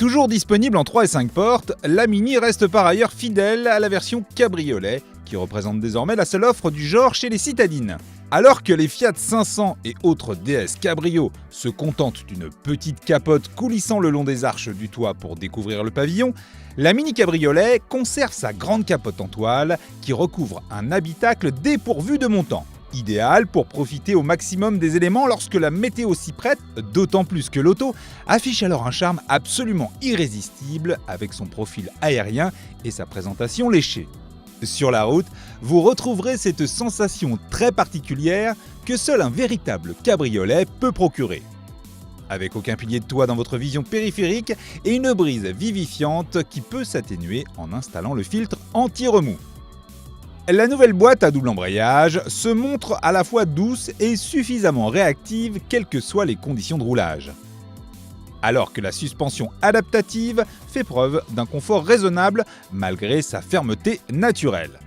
Toujours disponible en 3 et 5 portes, la Mini reste par ailleurs fidèle à la version cabriolet, qui représente désormais la seule offre du genre chez les citadines. Alors que les Fiat 500 et autres DS Cabrio se contentent d'une petite capote coulissant le long des arches du toit pour découvrir le pavillon, la Mini Cabriolet conserve sa grande capote en toile qui recouvre un habitacle dépourvu de montant. Idéal pour profiter au maximum des éléments lorsque la météo s'y prête, d'autant plus que l'auto affiche alors un charme absolument irrésistible avec son profil aérien et sa présentation léchée. Sur la route, vous retrouverez cette sensation très particulière que seul un véritable cabriolet peut procurer. Avec aucun pilier de toit dans votre vision périphérique et une brise vivifiante qui peut s'atténuer en installant le filtre anti-remous. La nouvelle boîte à double embrayage se montre à la fois douce et suffisamment réactive quelles que soient les conditions de roulage. Alors que la suspension adaptative fait preuve d'un confort raisonnable malgré sa fermeté naturelle.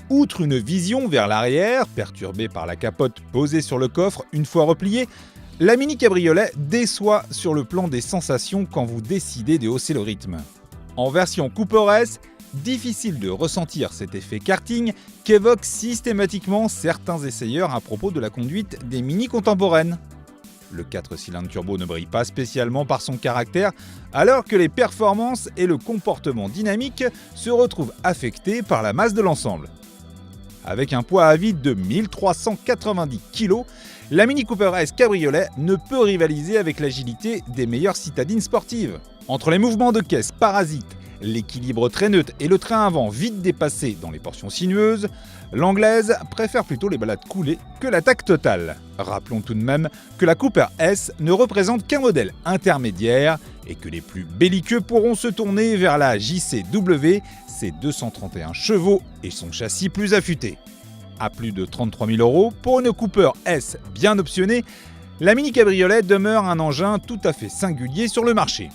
Outre une vision vers l'arrière, perturbée par la capote posée sur le coffre une fois repliée, la Mini Cabriolet déçoit sur le plan des sensations quand vous décidez de hausser le rythme. En version Cooper S, difficile de ressentir cet effet karting qu'évoquent systématiquement certains essayeurs à propos de la conduite des Mini contemporaines. Le 4 cylindres turbo ne brille pas spécialement par son caractère, alors que les performances et le comportement dynamique se retrouvent affectés par la masse de l'ensemble. Avec un poids à vide de 1390 kg, la Mini Cooper S Cabriolet ne peut rivaliser avec l'agilité des meilleures citadines sportives. Entre les mouvements de caisse parasites, l'équilibre très neutre et le train avant vite dépassé dans les portions sinueuses, l'anglaise préfère plutôt les balades coulées que l'attaque totale. Rappelons tout de même que la Cooper S ne représente qu'un modèle intermédiaire et que les plus belliqueux pourront se tourner vers la JCW, ses 231 chevaux et son châssis plus affûté. À plus de 33 000 €, pour une Cooper S bien optionnée, la Mini Cabriolet demeure un engin tout à fait singulier sur le marché.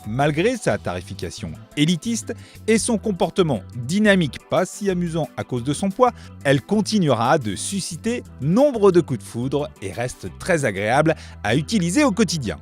Malgré sa tarification élitiste et son comportement dynamique pas si amusant à cause de son poids, elle continuera de susciter nombre de coups de foudre et reste très agréable à utiliser au quotidien.